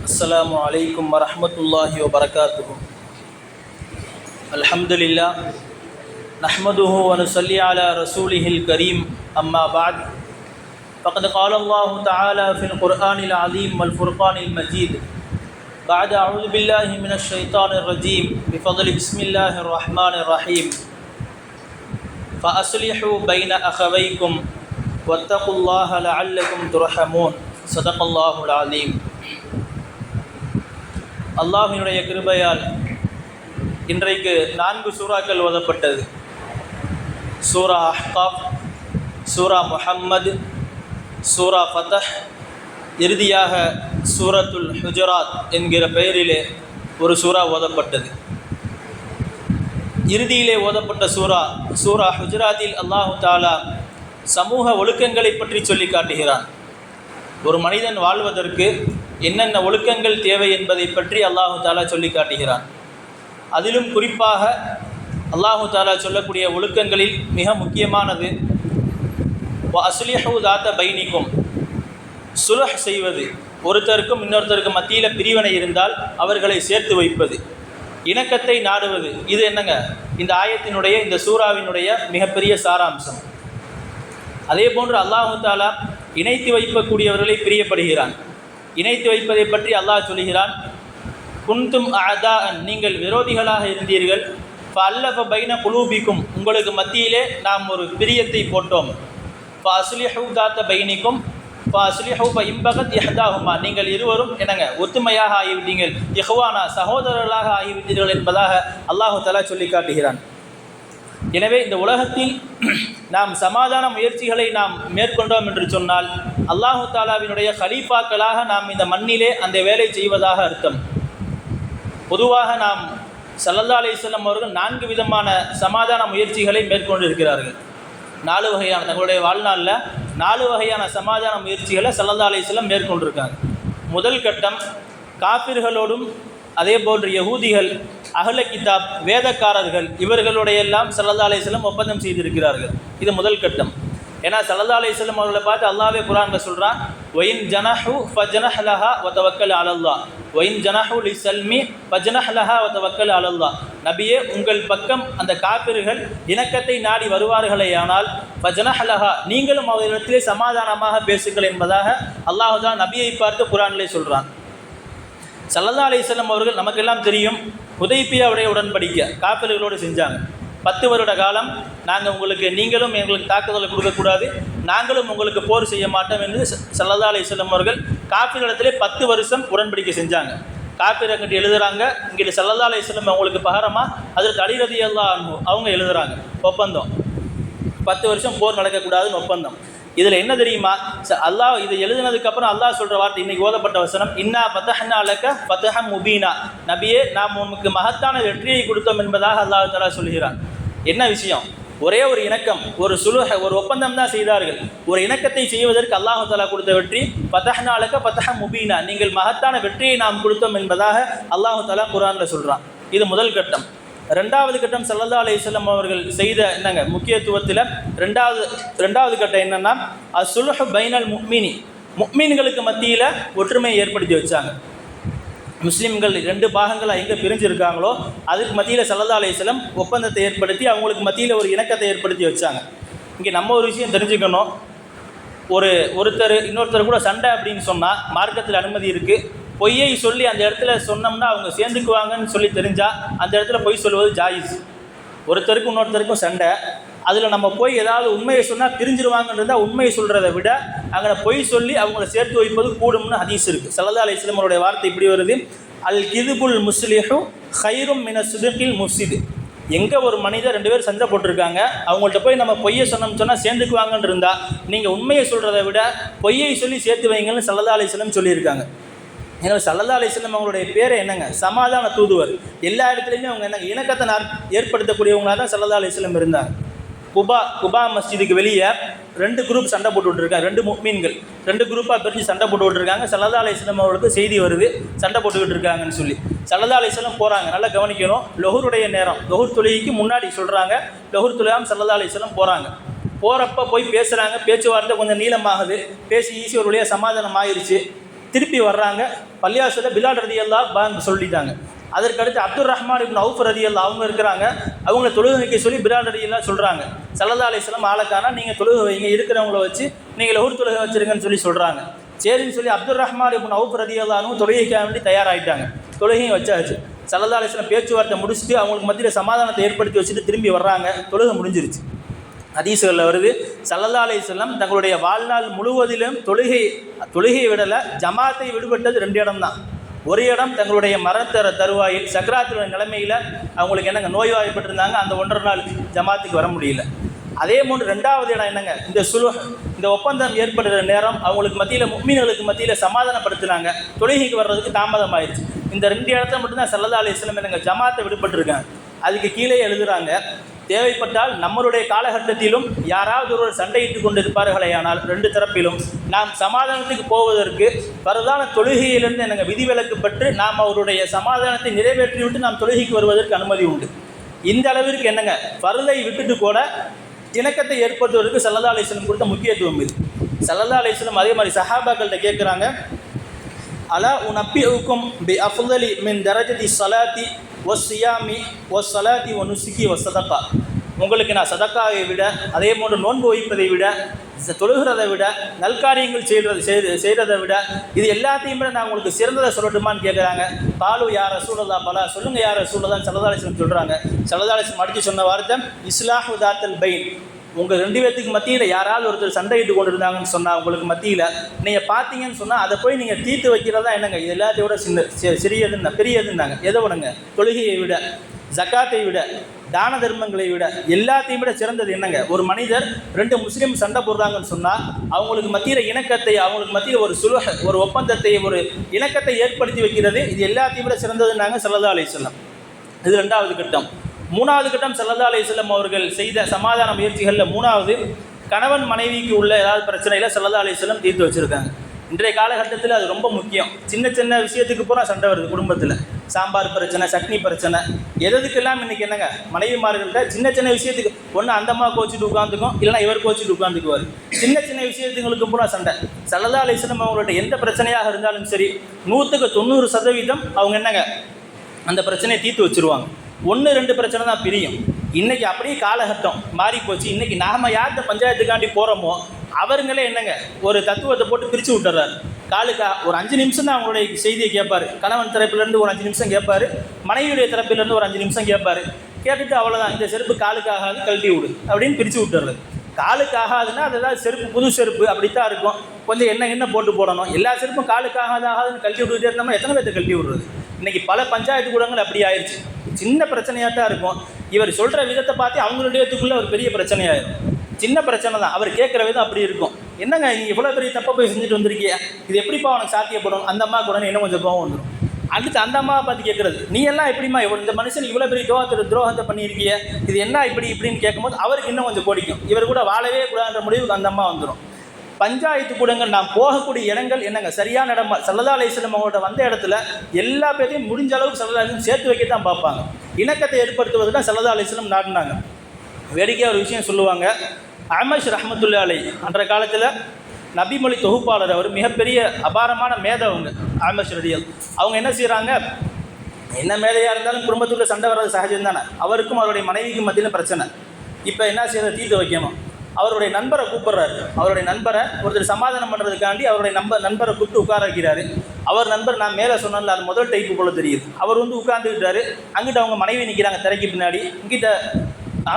السلام عليكم ورحمة الله وبركاته. الحمد لله نحمده ونصلي على رسوله الكريم. أما بعد فقد قال الله تعالى في القرآن العظيم والفرقان المجيد بعد أعوذ بالله من الشيطان الرجيم بفضل بسم الله الرحمن الرحيم فأصلحوا بين أخويكم واتقوا الله لعلكم ترحمون. صدق الله العظيم. அல்லாஹ்வினுடைய கிருபையால் இன்றைக்கு 4 சூறாக்கள் ஓதப்பட்டது. சூரா அஹ்காஃப், சூரா முஹம்மது, சூரா ஃபதஹ், இறுதியாக சூரத்துல் ஹுஜராத் என்கிற பெயரிலே ஒரு சூறா ஓதப்பட்டது. இறுதியிலே ஓதப்பட்ட சூரா ஹுஜராத்தில் அல்லாஹு தாலா சமூக ஒழுக்கங்களை பற்றி சொல்லி காட்டுகிறான். ஒரு மனிதன் வாழ்வதற்கு என்னென்ன ஒழுக்கங்கள் தேவை என்பதை பற்றி அல்லாஹு தாலா சொல்லி காட்டுகிறான். அதிலும் குறிப்பாக அல்லாஹு தாலா சொல்லக்கூடிய ஒழுக்கங்களில் மிக முக்கியமானது அஸ்லிஹு தாத்த பைனிக்கும், சுலஹ் செய்வது. ஒருத்தருக்கும் இன்னொருத்தருக்கும் மத்தியில் பிரிவினை இருந்தால் அவர்களை சேர்த்து வைப்பது, இணக்கத்தை நாடுவது. இது என்னங்க இந்த ஆயத்தினுடைய, இந்த சூறாவினுடைய மிகப்பெரிய சாராம்சம். அதே போன்று அல்லாஹு தாலா இணைத்து வைக்கக்கூடியவர்களை பிரியப்படுகிறான். இணைத்து வைப்பதை பற்றி அல்லாஹ் சொல்கிறான், குன்தும் அஅதாஅன், நீங்கள் விரோதிகளாக இருந்தீர்கள், ஃபஅல்லஃப பைன குலூபிக்கும், உங்களுக்கு மத்தியிலே நாம் ஒரு பிரியத்தை போட்டோம். ஃபஅஸ்லிஹு தாத்த பைனிக்கும் ஃபஅஸ்லிஹு ஃபஇன்பகத் இஹ்தாஹுமா, நீங்கள் இருவரும் என்னங்க ஒத்துமையாக ஆகிவிட்டீர்கள், இஹ்வானா சகோதரர்களாக ஆகிவிட்டீர்கள் என்பதாக அல்லாஹு தஆலா சொல்லி காட்டுகிறான். எனவே இந்த உலகத்தில் நாம் சமாதான முயற்சிகளை நாம் மேற்கொண்டோம் என்று சொன்னால் அல்லாஹு தாலாவினுடைய கலீஃபாக்களாக நாம் இந்த மண்ணிலே அந்த வேலை செய்வதாக அர்த்தம். பொதுவாக நாம் ஸல்லல்லாஹு அலைஹி வஸல்லம் அவர்கள் 4 விதமான சமாதான முயற்சிகளை மேற்கொண்டிருக்கிறார்கள். 4 வகையான, தங்களுடைய வாழ்நாளில் 4 வகையான சமாதான முயற்சிகளை ஸல்லல்லாஹு அலைஹி வஸல்லம் மேற்கொண்டிருக்காங்க. முதல் கட்டம் காஃபிர்களோடும் அதே போன்று யகூதிகள், அஹ்ல கிதாப், வேதக்காரர்கள், இவர்களுடைய எல்லாம் ஸல்லல்லாஹு அலைஹி வஸல்லம் ஒப்பந்தம் செய்திருக்கிறார்கள். இது முதல் கட்டம். ஏன்னா ஸல்லல்லாஹு அலைஹி வஸல்லம் அவர்களை பார்த்து அல்லாஹ்வே குர்ஆன்ல சொல்றான், வயின் ஜனஹு ஃபஜனஹ் லஹா வதவக்கல் அலல்லாஹ், வயின் ஜனஹு லிஸல்மி ஃபஜனஹ் லஹா வதவக்கல் அலல்லாஹ். நபியே, உங்கள் பக்கம் அந்த காபிர்கள் இணக்கத்தை நாடி வருவார்களேயானால் ஃபஜனஹ் லஹா, நீங்களும் அவர்களிடத்திலே சமாதானமாக பேசுங்கள் என்பதாக அல்லாஹ் தான் நபியை பார்த்து குர்ஆனிலே சொல்றான். ஸல்லல்லாஹு அலைஹி வஸல்லம் அவர்கள் நமக்கெல்லாம் தெரியும், ஹுதைபியாவுடைய உடன்படிக்கை காஃபிர்களோடு செஞ்சாங்க. 10 வருட காலம் நாங்கள் உங்களுக்கு, நீங்களும் எங்களுக்கு தாக்குதலை கொடுக்கக்கூடாது, நாங்களும் உங்களுக்கு போர் செய்ய மாட்டோம் என்று ஸல்லல்லாஹு அலைஹி வஸல்லம் அவர்கள் காஃபிர்களிடத்திலே 10 வருஷம் உடன்படிக்கை செஞ்சாங்க. காஃபிர் அங்கிட்டு எழுதுகிறாங்க, இங்கிட்டு ஸல்லல்லாஹு அலைஹி வஸல்லம் அவங்களுக்கு பகரமாக ஹஜ்ரத் அலி ரலியல்லாஹு அன்ஹு அவங்க எழுதுகிறாங்க ஒப்பந்தம். 10 வருஷம் போர் நடக்கக்கூடாதுன்னு ஒப்பந்தம். இதில் என்ன தெரியுமா, அல்லாஹ் இதை எழுதினதுக்கப்புறம் அல்லாஹ் சொல்கிற வார்த்தை, இன்றைக்கி ஓதப்பட்ட வசனம், இன்னா ஃபதஹ்னா லக ஃபதஹம் முபீனா, நபியே நாம் உனக்கு மகத்தான வெற்றியை கொடுத்தோம் என்பதாக அல்லாஹ் தஆலா சொல்கிறான். என்ன விஷயம்? ஒரே ஒரு இணக்கம், ஒரு சுலுஹ, ஒரு ஒப்பந்தம் தான் செய்தார்கள். ஒரு இணக்கத்தை செய்வதற்கு அல்லாஹ் தஆலா கொடுத்த வெற்றி ஃபதஹ்னா லக ஃபதஹம் முபீனா, நீங்கள் மகத்தான வெற்றியை நாம் கொடுத்தோம் என்பதாக அல்லாஹ் தஆலா குர்ஆனில் சொல்கிறான். இது முதல் கட்டம். 2வது கட்டம் ஸல்லல்லாஹு அலைஹி வஸல்லம் அவர்கள் செய்த என்னங்க முக்கியத்துவத்தில் ரெண்டாவது கட்டம் என்னென்னா, அஸ்ஸுல்ஹு பைனல் முஃமினி, முஃமின்களுக்கு மத்தியில் ஒற்றுமையை ஏற்படுத்தி வச்சாங்க. முஸ்லீம்கள் 2 பாகங்களாக எங்கே பிரிஞ்சிருக்காங்களோ அதுக்கு மத்தியில் ஸல்லல்லாஹு அலைஹி வஸல்லம் ஒப்பந்தத்தை ஏற்படுத்தி அவங்களுக்கு மத்தியில் ஒரு இணக்கத்தை ஏற்படுத்தி வச்சாங்க. இங்கே நம்ம ஒரு விஷயம் தெரிஞ்சுக்கணும், ஒருத்தர் இன்னொருத்தர் கூட சண்டை அப்படின்னு சொன்னால் மார்க்கத்தில் அனுமதி இருக்குது. பொய்யை சொல்லி அந்த இடத்துல சொன்னோம்னா அவங்க சேர்ந்துக்குவாங்கன்னு சொல்லி தெரிஞ்சால் அந்த இடத்துல பொய் சொல்வது ஜாயிஸ். ஒருத்தருக்கும் இன்னொருத்தருக்கும் சண்டை, அதில் நம்ம போய் ஏதாவது உண்மையை சொன்னால் பிரிஞ்சிருவாங்கன்னு இருந்தால் உண்மையை சொல்கிறத விட அங்கே பொய் சொல்லி அவங்கள சேர்த்து வைப்பது கூடும்னு ஹதீஸ் இருக்குது. ஸல்லல்லாஹு அலைஹி வஸல்லம் அவருடைய வார்த்தை இப்படி வருது, அல் கிதுபுல் முஸ்லிஹு ஹைரும் மின சுதுகில் முஃப்சிது. எங்கே ஒரு மனிதர் 2 பேர் சண்டை போட்டிருக்காங்க, அவங்கள்ட்ட போய் நம்ம பொய்யை சொன்னோம்னு சொன்னால் சேர்ந்துக்குவாங்கன்னு இருந்தால் நீங்கள் உண்மையை சொல்கிறத விட பொய்யை சொல்லி சேர்த்து வைங்கன்னு ஸல்லல்லாஹு அலைஹி வஸல்லம் சொல்லியிருக்காங்க. ஏன்னா ஸல்லல்லாஹு அலைஹி வஸல்லம் அவங்களுடைய பேரை என்னங்க, சமாதான தூதுவர். எல்லா இடத்துலையுமே அவங்க என்னங்க இணக்கத்தை ஏற்படுத்தக்கூடியவங்களாக தான் ஸல்லல்லாஹு அலைஹி வஸல்லம் இருந்தாங்க. குபா மஸ்ஜிதுக்கு வெளியே 2 குரூப் சண்டை போட்டு விட்டுருக்காங்க. 2 முஃமின்கள் 2 குரூப்பாக பிரித்து சண்டை போட்டு விட்டுருக்காங்க. ஸல்லல்லாஹு அலைஹி வஸல்லம் அவர்களுக்கு செய்தி வருது சண்டை போட்டுக்கிட்டு இருக்காங்கன்னு சொல்லி. ஸல்லல்லாஹு அலைஹி வஸல்லம் போகிறாங்க. நல்லா கவனிக்கணும், லொஹருடைய நேரம், லொஹர் தொழுகைக்கு முன்னாடி சொல்கிறாங்க, லொஹர் தொழுகாமல் ஸல்லல்லாஹு அலைஹி வஸல்லம் போகிறாங்க. போகிறப்ப போய் பேசுகிறாங்க, பேச்சுவார்த்தை கொஞ்சம் நீளமாகுது, பேசி ஈஸி ஒரு வழியாக சமாதானம் ஆயிடுச்சு. திருப்பி வர்றாங்க. பள்ளியாசலில் பிலால் ரலியல்லாஹு அன்ஹு சொல்லிட்டாங்க. அதற்கடுத்து அப்துர் ரஹ்மான் இப்னு அவுஃப் ரலியல்லாஹு அவங்க இருக்கிறாங்க. அவங்கள தொழுகை வைக்க சொல்லி பிலால் ரலியல்லாஹு சொல்கிறாங்க. ஸல்லல்லாஹு அலைஹி வஸல்லம் ஆளக்கானா நீங்கள் தொழுகை வைங்க, இருக்கிறவங்கள வச்சு நீங்கள் லஹூர் தொழுகை வச்சுருங்கன்னு சொல்கிறாங்க. சரின்னு சொல்லி அப்துர் ரஹ்மான் இப்னு அவுஃப் ரலியல்லாஹு அன்ஹு தொழுகைக்காக வேண்டி தயாராகிட்டாங்க. தொழுகையும் வச்சாச்சு. ஸல்லல்லாஹு அலைஹி வஸல்லம் பேச்சுவார்த்தை முடிச்சுட்டு அவங்களுக்கு மத்தியில் சமாதானத்தை ஏற்படுத்தி வச்சுட்டு திரும்பி வர்றாங்க. தொழுகை முடிஞ்சிருச்சு. ஹதீஸ்களில் வருது, ஸல்லல்லாஹு அலைஹி வஸல்லம் தங்களுடைய வாழ்நாள் முழுவதிலும் தொழுகையை விடலை, ஜமாத்தை விடுபட்டது 2 இடம் தான். ஒரு இடம் தங்களுடைய மரணத்தர தருவாயில் சக்ராத்துடைய நிலைமையில் அவங்களுக்கு என்னங்க நோய்வாய்ப்பட்டிருந்தாங்க, அந்த 1.5 நாள் ஜமாத்துக்கு வர முடியல. அதே போன்று 2வது இடம் என்னங்க, இந்த ஒப்பந்தம் ஏற்படுற நேரம் அவங்களுக்கு மத்தியில் முஃமின்களுக்கு மத்தியில் சமாதானப்படுத்தினாங்க, தொழுகைக்கு வர்றதுக்கு தாமதம் ஆயிடுச்சு. இந்த 2 இடத்துல மட்டும்தான் ஸல்லல்லாஹு அலைஹி வஸல்லம் என்னங்க ஜமாத்தை விடுபட்டிருக்காங்க. அதுக்கு கீழே எழுதுகிறாங்க, தேவைப்பட்டால் நம்மளுடைய காலகட்டத்திலும் யாராவது ஒருவர் சண்டையிட்டு கொண்டிருப்பார்களே ஆனால் 2 தரப்பிலும் நாம் சமாதானத்துக்கு போவதற்கு பரதான தொழுகையிலிருந்து என்னங்க விதிவிலக்கு பெற்று நாம் அவருடைய சமாதானத்தை நிறைவேற்றிவிட்டு நாம் தொழுகைக்கு வருவதற்கு அனுமதி உண்டு. இந்த அளவிற்கு என்னங்க பருதை விட்டுட்டு கூட இணக்கத்தை ஏற்படுத்துவதற்கு ஸல்லல்லாஹு அலைஹி வஸல்லம் கொடுத்த முக்கியத்துவம் இது. ஸல்லல்லாஹு அலைஹி வஸல்லம் அதே மாதிரி சஹாபாக்கள்கிட்ட கேட்குறாங்க, அலா உனப்பியுக்கும் பி அஃதலி மின் தரஜதி ஸலாத்தி வஸ்ஸியாமி வஸ்ஸலாத்தி வனுசுகி வஸ்ஸதகா. உங்களுக்கு நான் சதக்காவை விட, அதே போன்று நோன்பு வைப்பதை விட, தொழுகிறதை விட, நல்காரியங்கள் செய்கிறதை விட, இது எல்லாத்தையும் விட நான் உங்களுக்கு சிறந்ததை சொல்லட்டுமான்னு கேட்குறாங்க. பாலு யார் ரசூலுல்லாஹ் பலா, சொல்லுங்கள் யார் ரசூலுல்லாஹ் ஸல்லல்லாஹு அலைஹி வஸல்லம் சொல்கிறாங்க. ஸல்லல்லாஹு அலைஹி வஸல்லம் அடித்து சொன்ன வார்த்தை இஸ்லாஹு தாத்தல் பைன். உங்கள் 2 பேர்த்துக்கு மத்தியில் யாராவது ஒருத்தர் சண்டையிட்டு கொண்டு இருந்தாங்கன்னு சொன்னால் உங்களுக்கு மத்தியில் நீங்கள் பார்த்தீங்கன்னு சொன்னால் அதை போய் நீங்கள் தீர்த்து வைக்கிறதா என்னங்க இது எல்லாத்தையும் விட சிறியதுன்னா பெரியதுன்னாங்க. எதை விடுங்க, தொழுகையை விட, ஜக்காத்தை விட, தான தர்மங்களை விட, எல்லாத்தையும் விட சிறந்தது என்னங்க, ஒரு மனிதர் 2 முஸ்லீம் சண்டை போடுறாங்கன்னு சொன்னால் அவங்களுக்கு மத்தியில் இணக்கத்தை, அவங்களுக்கு மத்தியில் ஒரு ஒப்பந்தத்தை, ஒரு இணக்கத்தை ஏற்படுத்தி வைக்கிறது, இது எல்லாத்தையும் விட சிறந்ததுன்னாங்க ஸல்லல்லாஹு அலைஹி வஸல்லம். இது 2வது கட்டம். 3வது கட்டம் ஸல்லல்லாஹு அலைஹி வஸல்லம் அவர்கள் செய்த சமாதான முயற்சிகளில் 3வது, கணவன் மனைவிக்கு உள்ள ஏதாவது பிரச்சனையில் ஸல்லல்லாஹு அலைஹி வஸல்லம் தீர்த்து வச்சுருக்காங்க. இன்றைய காலகட்டத்தில் அது ரொம்ப முக்கியம். சின்ன சின்ன விஷயத்துக்கு பூரா சண்டை வருது குடும்பத்தில். சாம்பார் பிரச்சனை, சட்னி பிரச்சனை, எதுக்கெல்லாம் இன்றைக்கி என்னங்க மனைவிமார்கள்ட்ட சின்ன சின்ன விஷயத்துக்கு ஒன்று அந்தம்மா கோச்சிட்டு உட்காந்துக்கும், இல்லைனா இவர் கோச்சிட்டு உட்காந்துக்குவார். சின்ன சின்ன விஷயத்துங்களுக்கு பூரா சண்டை. ஸல்லல்லாஹு அலைஹி வஸல்லம் அவங்கள்ட்ட எந்த பிரச்சனையாக இருந்தாலும் சரி 100க்கு 90% அவங்க என்னங்க அந்த பிரச்சனையை தீர்த்து வச்சுருவாங்க. 1-2 பிரச்சனை தான் பிரியும். இன்றைக்கி அப்படியே காலகட்டம் மாறி போச்சு. இன்றைக்கி நாம் யார்கிட்ட பஞ்சாயத்துக்காண்டி போகிறோமோ அவருங்களே என்னங்க ஒரு தத்துவத்தை போட்டு பிரித்து விட்டுறாரு. காலுக்கா ஒரு 5 நிமிஷம் தான் அவங்களுடைய செய்தியை கேட்பார். கணவன் தரப்பிலேருந்து ஒரு 5 நிமிஷம் கேட்பார், மனைவியுடைய தரப்பிலேருந்து ஒரு 5 நிமிஷம் கேட்பார். கேட்டுட்டு அவ்வளோதான், இந்த செருப்பு காலுக்காகாது, கழட்டி விடு அப்படின்னு பிரித்து விட்டுறது. காலுக்காகாதுன்னா அது ஏதாவது செருப்பு, புது செருப்பு அப்படித்தான் இருக்கும், கொஞ்சம் என்ன போட்டு போடணும். எல்லா செருப்பும் காலுக்காகாதுன்னு கழட்டி விட்டுக்கிட்டே இருந்தோம்னா எத்தனை பேர்த்தை கழட்டி விடுறது. இன்றைக்கி பல பஞ்சாயத்து கூடங்கள் அப்படி ஆயிடுச்சு. சின்ன பிரச்சனையாக தான் இருக்கும். இவர் சொல்கிற விதத்தை பார்த்து அவங்களுடையத்துக்குள்ளே ஒரு பெரிய பிரச்சனையாயிடும். சின்ன பிரச்சனை தான், அவர் கேட்குற விதம் அப்படி இருக்கும். என்னங்க நீங்கள் இவ்வளோ பெரிய தப்பை போய் செஞ்சுட்டு வந்திருக்கிய, இது எப்படிப்பா உனக்கு சாத்தியப்படும், அந்த அம்மா கூட இன்னும் கொஞ்சம் கோவம் வந்துடும். அடுத்து அந்த அம்மாவை பார்த்து கேட்குறது, நீ எல்லாம் எப்படிமா இந்த மனுஷன் இவ்வளோ பெரிய துரோகத்தை பண்ணியிருக்கிய, இது என்ன இப்படின்னு கேட்கும்போது அவருக்கு இன்னும் கொஞ்சம் பிடிக்கும். இவர் கூட வாழவே கூடாதுன்ற முடிவுக்கு அந்த அம்மா வந்துடும். பஞ்சாயத்து கூடங்கள் நாம் போகக்கூடிய இடங்கள் என்னங்க சரியான இடமா. ஸல்லல்லாஹு அலைஹி வஸல்லம் அவங்கள்ட்ட வந்த இடத்துல எல்லா பேரையும் முடிஞ்ச அளவுக்கு ஸல்லல்லாஹு அலைஹி வஸல்லம் சேர்த்து வைக்க தான் பார்ப்பாங்க. இணக்கத்தை ஏற்படுத்துவது தான் ஸல்லல்லாஹு அலைஹி வஸல்லம் நாடினாங்க. வேடிக்கையாக ஒரு விஷயம் சொல்லுவாங்க. அமஷ் ரஹ்மத்துல்லாஹி அலைஹி அன்றைய காலத்தில் நபிமொழி தொகுப்பாளர், அவர் மிகப்பெரிய அபாரமான மேதவங்க. அமஷ் ரலியல்லாஹு அவங்க என்ன செய்கிறாங்க, என்ன மேதையாக இருந்தாலும் குடும்பத்துக்குள்ள சண்டை வர்றது சகஜம் தானே. அவருக்கும் அவருடைய மனைவிக்கும் மத்தியில் பிரச்சனை. இப்போ என்ன செய்யறது, தீர்த்து வைக்கணும். அவருடைய நண்பரை கூப்பிட்றாரு. அவருடைய நண்பரை ஒருத்தர் சமாதானம் பண்ணுறதுக்காண்டி அவருடைய நண்பரை கூப்பிட்டு உட்கார வைக்கிறாரு. அவர் நண்பர் நான் மேலே சொன்னால அது முதல் டைப்பு போல தெரியுது. அவர் உட்காந்துக்கிட்டாரு. அங்கிட்ட அவங்க மனைவி நிற்கிறாங்க திரைக்கு பின்னாடி. இங்கிட்ட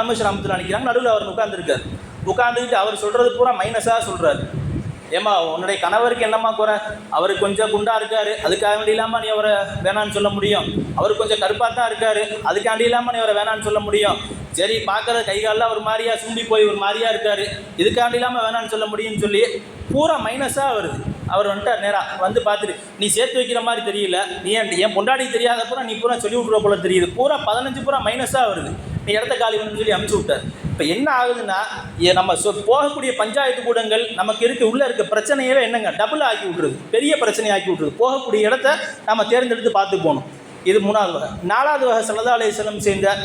அமஷ் ரஹ்மத்துல்லாஹி நிற்கிறாங்க. நடுவில் அவர் உட்காந்துருக்காரு. உட்காந்துக்கிட்டு அவர் சொல்கிறது பூரா மைனஸாக சொல்கிறாரு. ஏம்மா உன்னுடைய கணவருக்கு என்னம்மா குறை, அவர் கொஞ்சம் குண்டா இருக்காரு, அதுக்காண்டி இல்லாமல் நீ அவரை வேணான்னு சொல்ல முடியும். அவர் கொஞ்சம் கருப்பாக தான் இருக்காரு, அதுக்காண்டி இல்லாமல் நீ அவரை வேணான்னு சொல்ல முடியும். சரி பார்க்குறது கைகாலெலாம் ஒரு மாதிரியா சுண்டி போய் ஒரு மாதிரியா இருக்காரு, இதுக்காண்டி இல்லாமல் வேணான்னு சொல்ல முடியும்னு சொல்லி பூரா மைனஸாக வருது. அவர் வந்துட்டார் நேராக வந்து பார்த்துட்டு, நீ சேர்த்து வைக்கிற மாதிரி தெரியல, நீ என் பொண்டாடி தெரியாத பூரா நீ பூரா சொல்லி விட்ருவ போல தெரியுது, பூரா 15 பூரா மைனஸாக வருது, நீ இடத்த காலி பண்ணுன்னு சொல்லி அனுப்பிச்சி விட்டார். இப்போ என்ன ஆகுதுன்னா, நம்ம போகக்கூடிய பஞ்சாயத்து கூடங்கள் நமக்கு உள்ளே இருக்க பிரச்சனையவே என்னங்க டபுள் ஆக்கி விட்ருது, பெரிய பிரச்சனை ஆக்கி விட்ருது. போகக்கூடிய இடத்த நம்ம தேர்ந்தெடுத்து பார்த்து போகணும். இது 3வது வகை. 4வது வகை ஸல்லல்லாஹு அலைஹி வஸல்லம் செய்த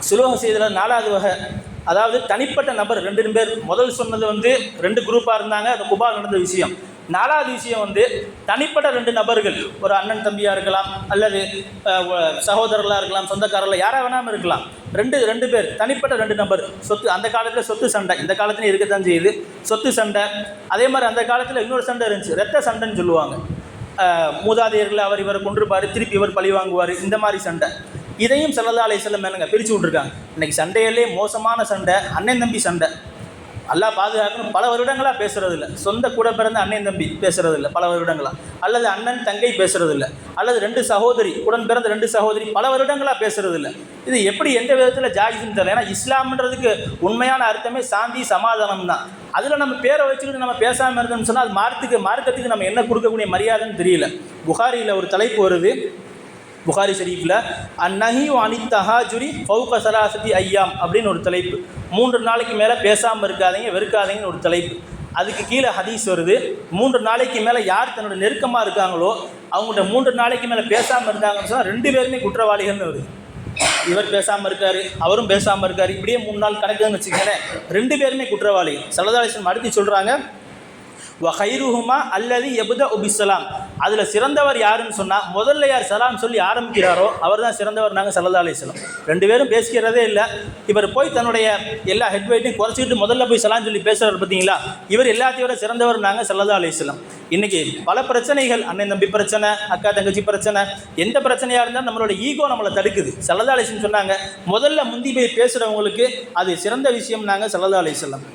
சுலோக செய்ததில் 4வது வகை, அதாவது தனிப்பட்ட நபர் 2 பேர். முதல் சொன்னது 2 குரூப்பாக இருந்தாங்க, அது குபா நடந்த விஷயம். 4வது விஷயம் வந்து தனிப்பட்ட 2 நபர்கள், ஒரு அண்ணன் தம்பியாக இருக்கலாம், அல்லது சகோதரர்களாக இருக்கலாம், சொந்தக்காரர்கள் யாராக வேணாமல் இருக்கலாம். ரெண்டு பேர் தனிப்பட்ட 2 நபர் சொத்து. அந்த காலத்தில் சொத்து சண்டை, இந்த காலத்துலையும் இருக்கத்தான் செய்யுது சொத்து சண்டை. அதே மாதிரி அந்த காலத்தில் இன்னொரு சண்டை இருந்துச்சு, ரத்த சண்டைன்னு சொல்லுவாங்க. மூதாதையர்கள் அவர் இவரை கொண்டிருப்பார், திருப்பி இவர் பழி வாங்குவார், இந்த மாதிரி சண்டை. இதையும் ஸல்லல்லாஹு அலைஹி வஸல்லம் என்னங்க பிரித்து விட்ருக்காங்க. இன்றைக்கி சண்டையிலே மோசமான சண்டை அண்ணன் தம்பி சண்டை. அல்லாஹ் பாதுகாக்கணும். பல வருடங்களாக பேசுகிறதில்ல, சொந்த கூட பிறந்த அண்ணன் தம்பி பேசுகிறதில்ல பல வருடங்களாக, அல்லது அண்ணன் தங்கை பேசுகிறதில்ல, அல்லது 2 சகோதரி, உடன் பிறந்த 2 சகோதரி பல வருடங்களாக பேசுகிறதில்ல. இது எப்படி எந்த விதத்தில் ஜாயிஸ்ன்னு தெரியல. ஏன்னா இஸ்லாம்ன்றதுக்கு உண்மையான அர்த்தமே சாந்தி சமாதானம் தான். அதில் நம்ம பேரை வச்சுக்கிட்டு நம்ம பேசாமல் இருந்தோம்னு சொன்னால் அது மார்க்கத்துக்கு நம்ம என்ன கொடுக்கக்கூடிய மரியாதைன்னு தெரியல. புகாரியில் ஒரு தலைப்பு வருது, புகாரி ஷரீஃபில் அந்நஹியு அனித் தஹாஜுரி ஃபௌக ஸலாஸதி ஐயாம் அப்படின்னு ஒரு தலைப்பு. 3 நாளைக்கு மேலே பேசாமல் இருக்காதீங்க, வெறுக்காதீங்கன்னு ஒரு தலைப்பு. அதுக்கு கீழே ஹதீஸ் வருது, 3 நாளைக்கு மேலே யார் தன்னோட நெருக்கமாக இருக்காங்களோ அவங்கள்ட்ட 3 நாளைக்கு மேலே பேசாமல் இருந்தாங்கன்னு சொன்னால் 2 பேருமே குற்றவாளிகள்னு வருது. இவர் பேசாமல் இருக்கார், அவரும் பேசாமல் இருக்கார், இப்படியே 3 நாள் கணக்குன்னு வச்சுக்கோங்களேன், 2 பேருமே குற்றவாளி. ஸல்லல்லாஹு அலைஹி வஸல்லம் அடுத்து சொல்கிறாங்க, வஹைருஹுமா அல்லதி யப்தஉ பிஸ்ஸலாம். அதில் சிறந்தவர் யாருன்னு சொன்னால் முதல்ல யார் சலாம் சொல்லி ஆரம்பிக்கிறாரோ அவர் தான் சிறந்தவர். நாங்கள் ஸல்லல்லாஹு அலைஹி வஸல்லம் 2 பேரும் பேசிக்கிறதே இல்லை. இவர் போய் தன்னுடைய எல்லா ஹெட் வெயிட்டையும் குறைச்சிக்கிட்டு முதல்ல போய் சலாம் சொல்லி பேசுகிறார் பார்த்தீங்களா, இவர் எல்லாத்தையும் விட சிறந்தவர் நாங்கள் ஸல்லல்லாஹு அலைஹி வஸல்லம். இன்றைக்கி பல பிரச்சனைகள், அண்ணன் தம்பி பிரச்சனை, அக்கா தங்கச்சி பிரச்சனை, எந்த பிரச்சனையாக இருந்தாலும் நம்மளோட ஈகோ நம்மளை தடுக்குது. ஸல்லல்லாஹு அலைஹி வஸல்லம் சொன்னாங்க, முதல்ல முந்தி போய் பேசுகிறவங்களுக்கு அது சிறந்த விஷயம் நாங்கள் ஸல்லல்லாஹு அலைஹி வஸல்லம்.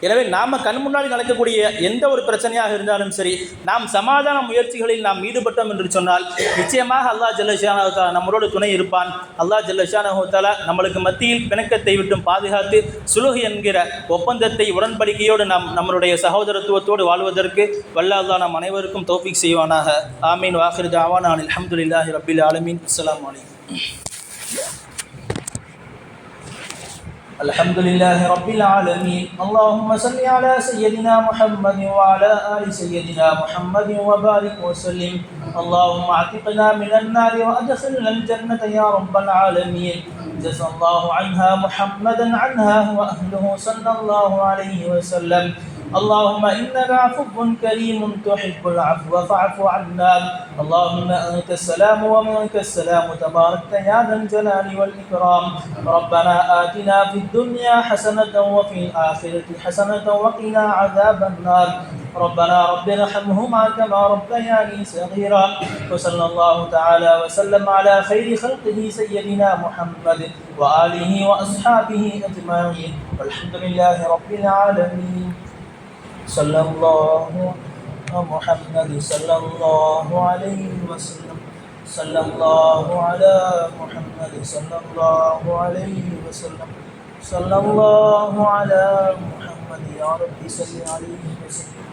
எனவே நாம் கண் முன்னாடி நடக்கக்கூடிய எந்த ஒரு பிரச்சனையாக இருந்தாலும் சரி, நாம் சமாதான முயற்சிகளில் நாம் ஈடுபட்டோம் என்று சொன்னால் நிச்சயமாக அல்லாஹ் ஜல்ல ஷானஹு தஆலா நம்மளோடு துணை இருப்பான். அல்லாஹ் ஜல்ல ஷானஹு தஆலா நம்மளுக்கு மத்தியில் பிணக்கத்தை விட்டும் பாதுகாத்து சுலுஹ் என்கிற ஒப்பந்தத்தை உடன்படிக்கையோடு நாம் நம்மளுடைய சகோதரத்துவத்தோடு வாழ்வதற்கு வல்ல அல்லாஹ் நம் அனைவருக்கும் தௌஃபீக் செய்வானாக. ஆமீன். வாஹிரு தஅவானா அல்ஹம்துலில்லாஹி ரப்பில் ஆலமீன். அஸ்ஸலாமு அலைக்கும். الحمد لله رب العالمين. اللهم صل على سيدنا محمد وعلى آل سيدنا محمد وبارك وسلم. اللهم اعتقنا من النار وادخلنا الجنة يا رب العالمين. جزا الله عنها محمدا عنها وأهله صلى الله عليه وسلم. اللهم إنك عفو كريم تحب العفو فاعف عنا. اللهم أنت السلام ومنك السلام تبارك يا ذا الجلال والإكرام. ربنا آتنا في الدنيا حسنة وفي الآخرة حسنة وقنا عذاب النار. ربنا رب ارحمهما كما ربياني صغيرا. وصلى الله تعالى وسلم على خير خلقه سيدنا محمد وآله وأصحابه أجمعين. والحمد لله رب العالمين. صلى الله محمد صلى الله عليه وسلم. صلى الله على محمد صلى الله عليه وسلم. صلى الله على محمد يا رب صل عليه وسلم.